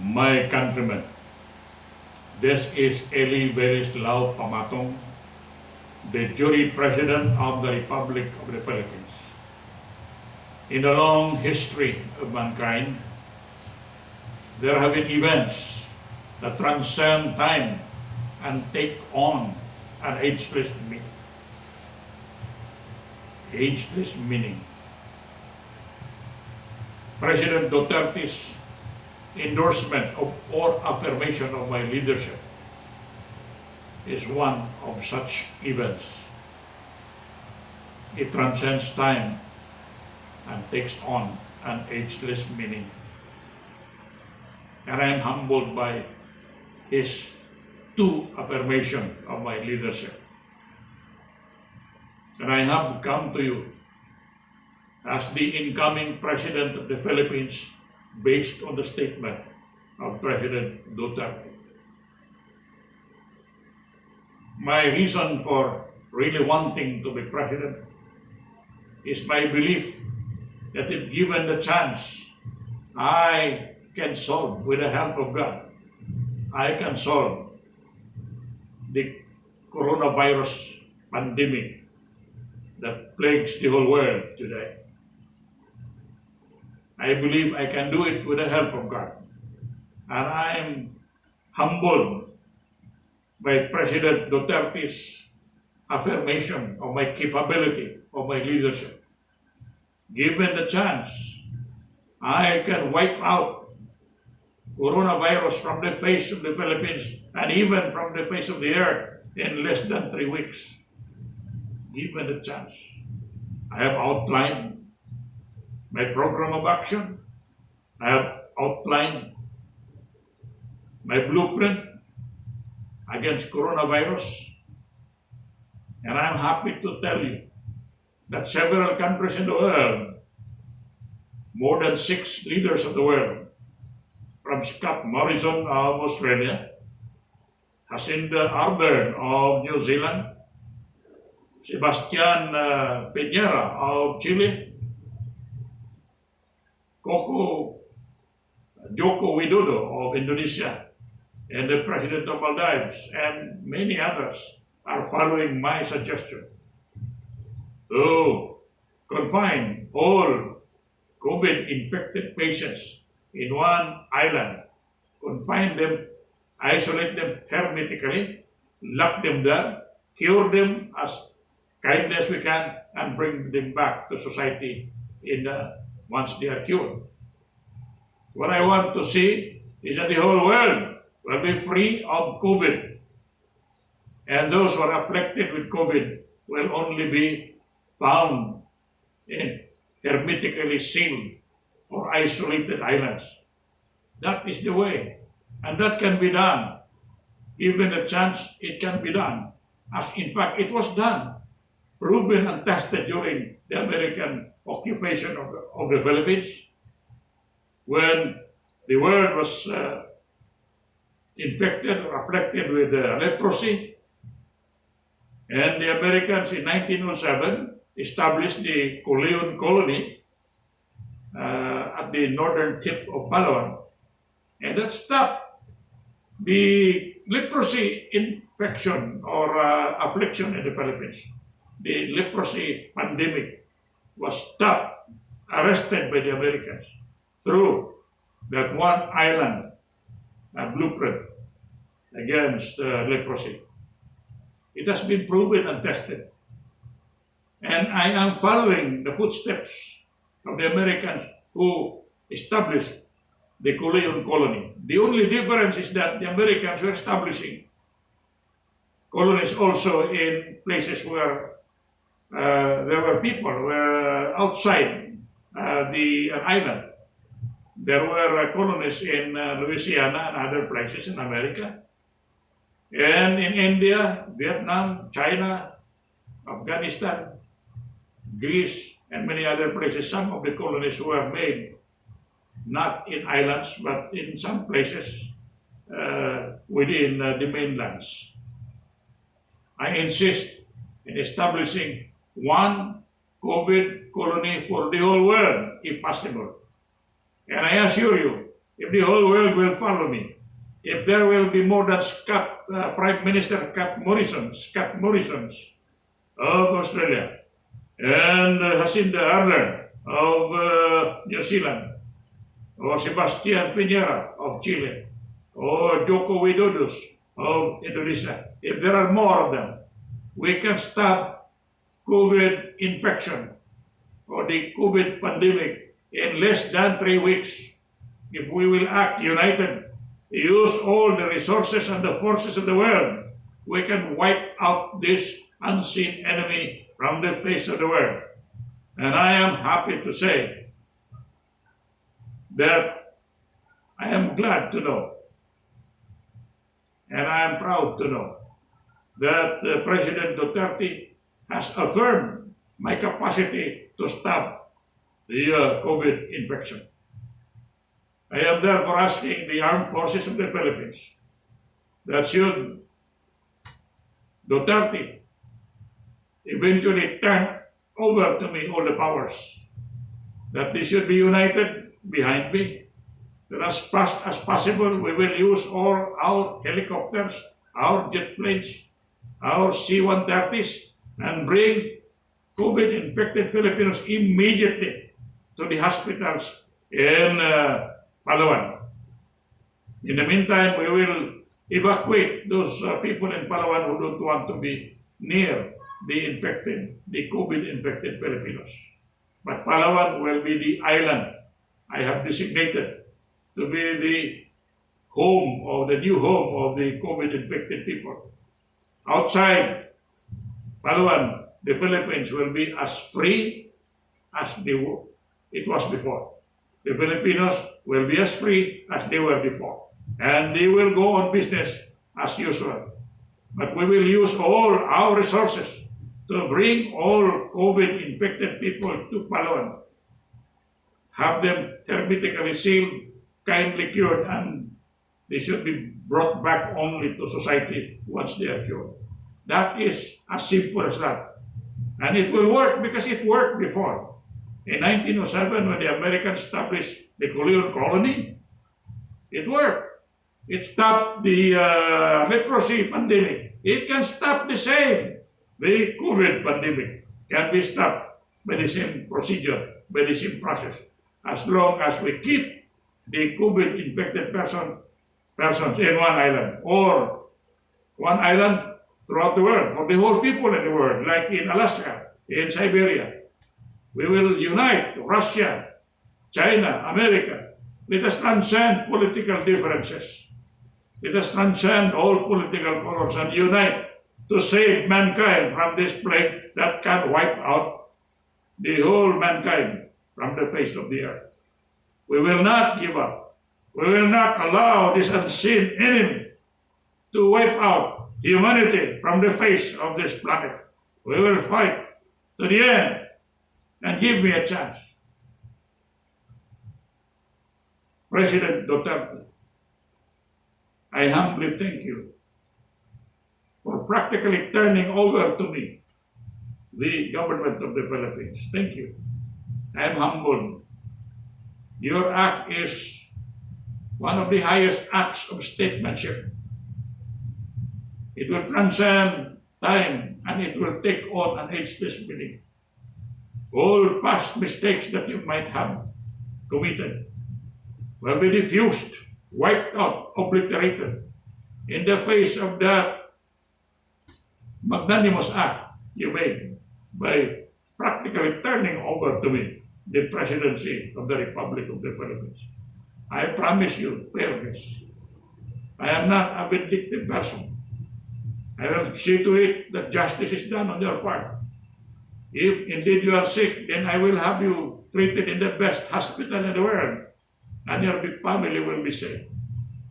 My countrymen, this is Eli Verislao Pamatong, the jury president of the Republic of the Philippines. In the long history of mankind, there have been events that transcend time and take on an ageless meaning. Ageless meaning. President Duterte'S endorsement of or affirmation of my leadership is one of such events. It transcends time and takes on an ageless meaning. And I am humbled by his two affirmation of my leadership. And I have come to you as the incoming President of the Philippines based on the statement of President Duterte. My reason for really wanting to be president is my belief that if given the chance, I can solve, with the help of God, I can solve the coronavirus pandemic that plagues the whole world today. I believe I can do it with the help of God. And I am humbled by President Duterte'S affirmation of my capability, of my leadership. Given the chance, I can wipe out coronavirus from the face of the Philippines and even from the face of the earth in less than 3 weeks. Given the chance, I have outlined my program of action. I have outlined my blueprint against coronavirus. And I'm happy to tell you that several countries in the world, more than 6 leaders of the world, from Scott Morrison of Australia, Jacinda Ardern of New Zealand, Sebastian Piñera of Chile, Joko Widodo of Indonesia, and the President of Maldives, and many others are following my suggestion to confine all COVID-infected patients in one island, confine them, isolate them hermetically, lock them down, cure them as kindly as we can, and bring them back to society once they are cured. What I want to see is that the whole world will be free of COVID. And those who are afflicted with COVID will only be found in hermetically sealed or isolated islands. That is the way. And that can be done. Given the chance, it can be done. As in fact, it was done. Proven and tested during the American occupation of the Philippines, when the world was infected or afflicted with leprosy. And the Americans in 1907 established the Coleon colony at the northern tip of Palawan. And that stopped the leprosy infection or affliction in the Philippines. The leprosy pandemic was stopped, arrested by the Americans through that one island blueprint against leprosy. It has been proven and tested. And I am following the footsteps of the Americans who established the Coleon colony. The only difference is that the Americans were establishing colonies also in places where there were people were outside an island. There were colonies in Louisiana and other places in America. And in India, Vietnam, China, Afghanistan, Greece, and many other places. Some of the colonies were made not in islands, but in some places within the mainlands. I insist in establishing one COVID colony for the whole world, if possible. And I assure you, if the whole world will follow me, if there will be more than Prime Minister Scott Morrisons of Australia, and Jacinda Ardern of New Zealand, or Sebastian Piñera of Chile, or Joko Widodo of Indonesia, if there are more of them, we can stop COVID infection or the COVID pandemic in less than 3 weeks. If we will act united, use all the resources and the forces of the world, we can wipe out this unseen enemy from the face of the world. And I am happy to say that I am glad to know, and I am proud to know, that President Duterte has affirmed my capacity to stop the COVID infection. I am therefore asking the armed forces of the Philippines that should Duterte eventually turn over to me all the powers, that they should be united behind me, that as fast as possible we will use all our helicopters, our jet planes, our C-130s, and bring COVID-infected Filipinos immediately to the hospitals in Palawan. In the meantime, we will evacuate those people in Palawan who don't want to be near the COVID-infected Filipinos. But Palawan will be the island I have designated to be the home or the new home of the COVID-infected people. Outside Palawan, the Philippines will be as free as it was before. The Filipinos will be as free as they were before. And they will go on business as usual. But we will use all our resources to bring all COVID-infected people to Palawan. Have them hermetically sealed, kindly cured, and they should be brought back only to society once they are cured. That is as simple as that. And it will work because it worked before. In 1907, when the Americans established the Korean colony, it worked. It stopped the leprosy pandemic. It can stop the same. The COVID pandemic can be stopped by the same procedure, by the same process, as long as we keep the COVID-infected persons in one island, or one island throughout the world, for the whole people in the world, like in Alaska, in Siberia. We will unite Russia, China, America. Let us transcend political differences. Let us transcend all political colors and unite to save mankind from this plague that can wipe out the whole mankind from the face of the earth. We will not give up. We will not allow this unseen enemy to wipe out humanity from the face of this planet. We will fight to the end, and give me a chance. President Duterte, I humbly thank you for practically turning over to me the government of the Philippines. Thank you. I am humbled. Your act is one of the highest acts of statesmanship. It will transcend time, and it will take on an ageless meaning. All past mistakes that you might have committed will be diffused, wiped out, obliterated in the face of that magnanimous act you made by practically turning over to me the presidency of the Republic of the Philippines. I promise you fairness. I am not a vindictive person. I will see to it that justice is done on your part. If indeed you are sick, then I will have you treated in the best hospital in the world, and your big family will be safe.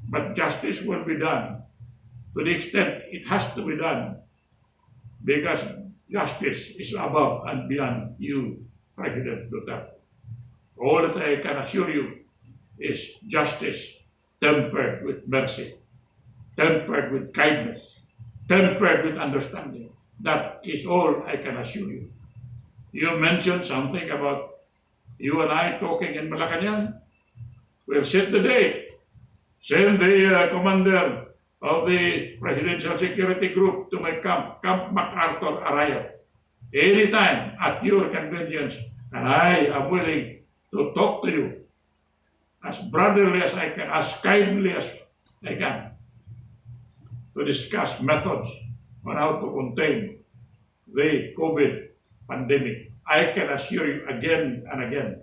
But justice will be done to the extent it has to be done, because justice is above and beyond you, President Duterte. All that I can assure you is justice tempered with mercy, tempered with kindness, tempered with understanding. That is all I can assure you. You mentioned something about you and I talking in Malacanang. We'll set the date. Send the commander of the Presidential Security Group to my camp, Camp MacArthur Arayat, anytime at your convenience, and I am willing to talk to you as brotherly as I can, as kindly as I can, to discuss methods on how to contain the COVID pandemic. I can assure you again and again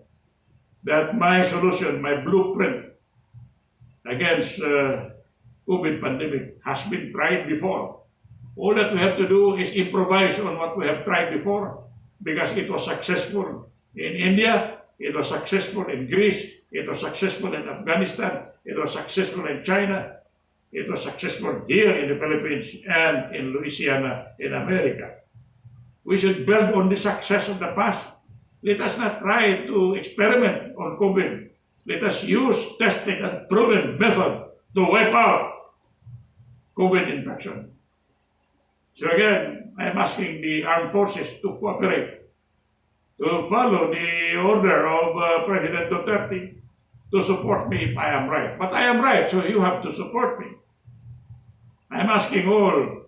that my solution, my blueprint against COVID pandemic has been tried before. All that we have to do is improvise on what we have tried before, because it was successful in India, it was successful in Greece, it was successful in Afghanistan, it was successful in China, it was successful here in the Philippines and in Louisiana in America. We should build on the success of the past. Let us not try to experiment on COVID. Let us use tested and proven method to wipe out COVID infection. So again, I'm asking the armed forces to cooperate, to follow the order of President Duterte, to support me if I am right. But I am right, so you have to support me. I'm asking all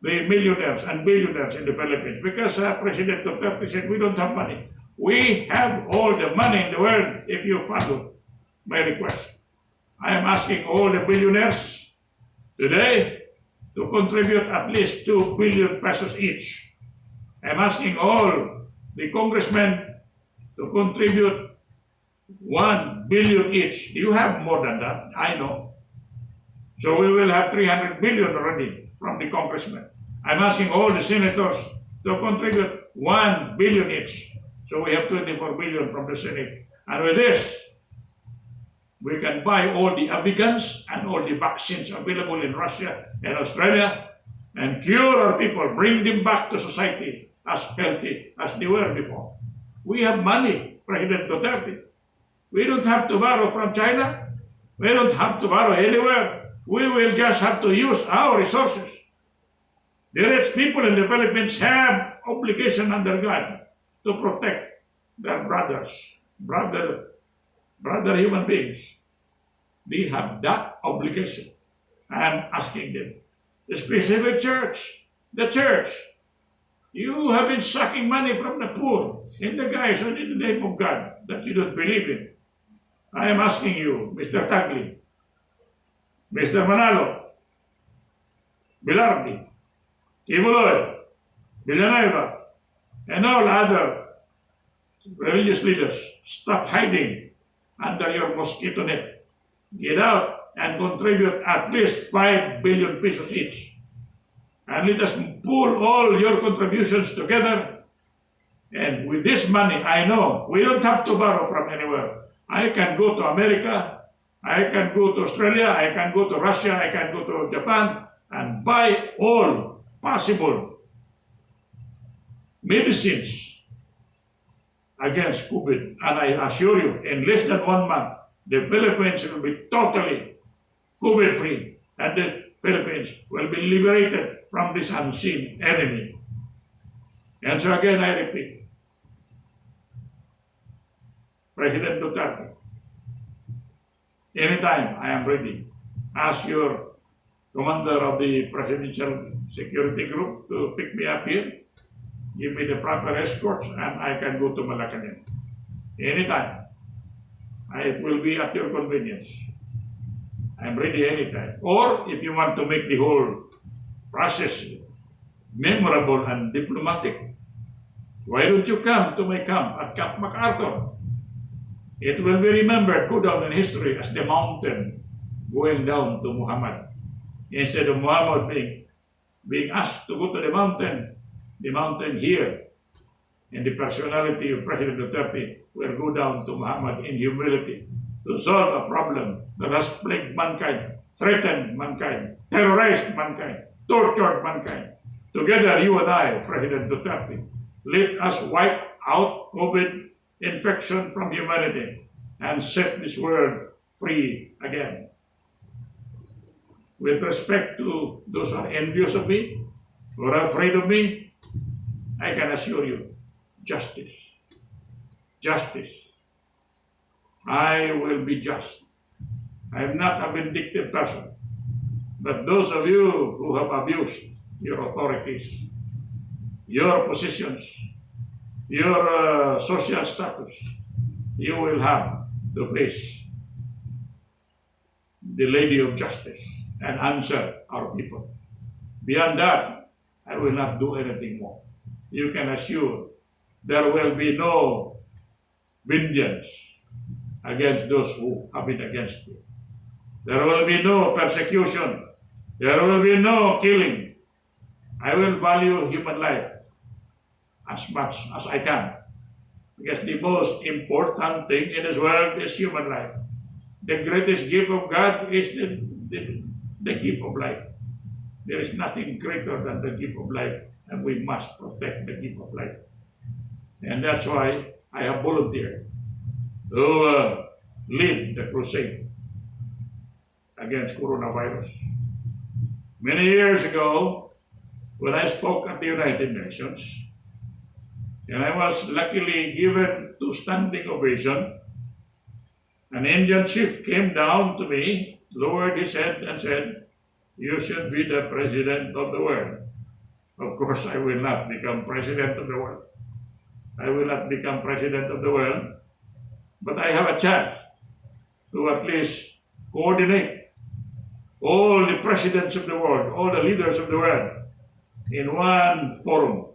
the millionaires and billionaires in the Philippines, because President Duterte said we don't have money. We have all the money in the world if you follow my request. I am asking all the billionaires today to contribute at least 2 billion pesos each. I'm asking all the congressmen to contribute 1 billion each. You have more than that, I know. So we will have 300 billion already from the congressmen. I'm asking all the senators to contribute 1 billion each. So we have 24 billion from the Senate. And with this, we can buy all the Avigans and all the vaccines available in Russia and Australia and cure our people, bring them back to society as healthy as they were before. We have money, President Duterte. We don't have to borrow from China. We don't have to borrow anywhere. We will just have to use our resources. The rich people in the Philippines have obligation under God to protect their brother human beings. They have that obligation. I am asking them, especially the church. You have been sucking money from the poor in the guise and in the name of God that you don't believe in. I am asking you, Mr. Tagli, Mr. Manalo, Bilardi, Kibuloy, Villanueva, and all other religious leaders, stop hiding under your mosquito net. Get out and contribute at least 5 billion pesos each. And let us pool all your contributions together. And with this money, I know we don't have to borrow from anywhere. I can go to America, I can go to Australia, I can go to Russia, I can go to Japan and buy all possible medicines against COVID. And I assure you, in less than 1 month, the Philippines will be totally COVID-free, and the Philippines will be liberated from this unseen enemy. And so again, I repeat, President Duterte, anytime I am ready, ask your commander of the Presidential Security Group to pick me up here, give me the proper escorts, and I can go to Malacanang. Anytime. It will be at your convenience. I'm ready anytime. Or if you want to make the whole process memorable and diplomatic, why don't you come to my camp at Camp MacArthur? It will be remembered, go down in history as the mountain going down to Muhammad. Instead of Muhammad being asked to go to the mountain here, and the personality of President Duterte will go down to Muhammad in humility to solve a problem that has plagued mankind, threatened mankind, terrorized mankind, tortured mankind. Together, you and I, President Duterte, let us wipe out COVID infection from humanity and set this world free again. With respect to those who are envious of me or afraid of me, I can assure you, justice. Justice. I will be just. I am not a vindictive person. But those of you who have abused your authorities, your positions, your social status, you will have to face the Lady of Justice and answer our people. Beyond that, I will not do anything more. You can assure there will be no vengeance against those who have been against you. There will be no persecution. There will be no killing. I will value human life as much as I can. Because the most important thing in this world is human life. The greatest gift of God is the gift of life. There is nothing greater than the gift of life, and we must protect the gift of life. And that's why I have volunteered to lead the crusade against coronavirus. Many years ago, when I spoke at the United Nations, and I was luckily given to standing ovation, an Indian chief came down to me, lowered his head and said, "You should be the president of the world." Of course, I will not become president of the world. I will not become president of the world, but I have a chance to at least coordinate all the presidents of the world, all the leaders of the world in one forum.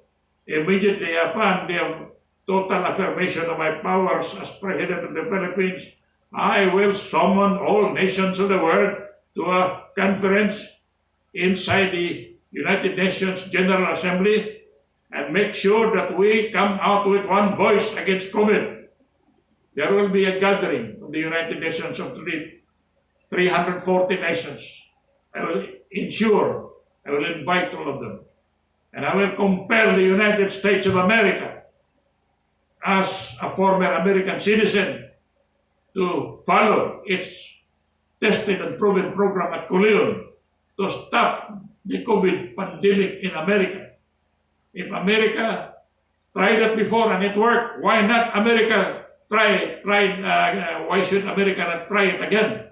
Immediately upon the total affirmation of my powers as President of the Philippines, I will summon all nations of the world to a conference inside the United Nations General Assembly and make sure that we come out with one voice against COVID. There will be a gathering of the United Nations of 340 nations. I will ensure, I will invite all of them. And I will compel the United States of America, as a former American citizen, to follow its tested and proven program at Coleon to stop the COVID pandemic in America. If America tried it before and it worked, why not America why should America not try it again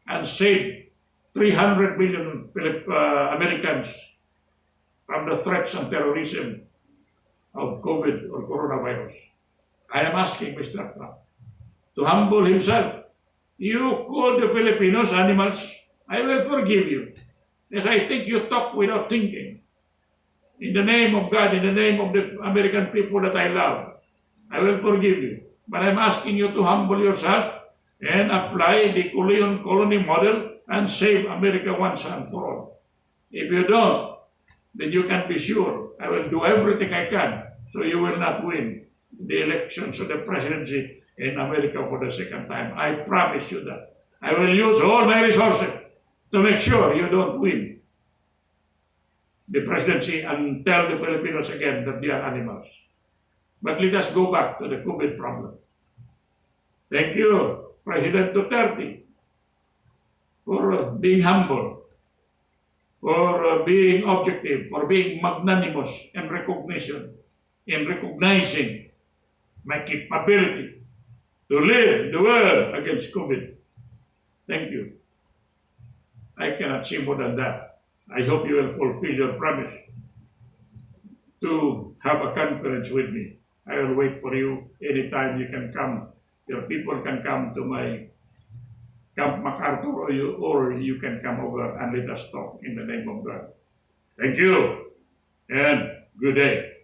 and save 300 million Americans from the threats and terrorism of COVID or coronavirus? I am asking Mr. Trump to humble himself. You call the Filipinos animals, I will forgive you. Yes, I think you talk without thinking. In the name of God, in the name of the American people that I love, I will forgive you. But I'm asking you to humble yourself and apply the Coleon colony model and save America once and for all. If you don't, then you can be sure I will do everything I can so you will not win the elections of the presidency in America for the second time. I promise you that. I will use all my resources to make sure you don't win the presidency and tell the Filipinos again that they are animals. But let us go back to the COVID problem. Thank you, President Duterte, for being humble, for being objective, for being magnanimous in recognizing my capability to lead the world against COVID. Thank you. I cannot say more than that. I hope you will fulfill your promise to have a conference with me. I will wait for you anytime you can come. Your people can come to my Camp MacArthur, or you can come over and let us talk in the name of God. Thank you and good day.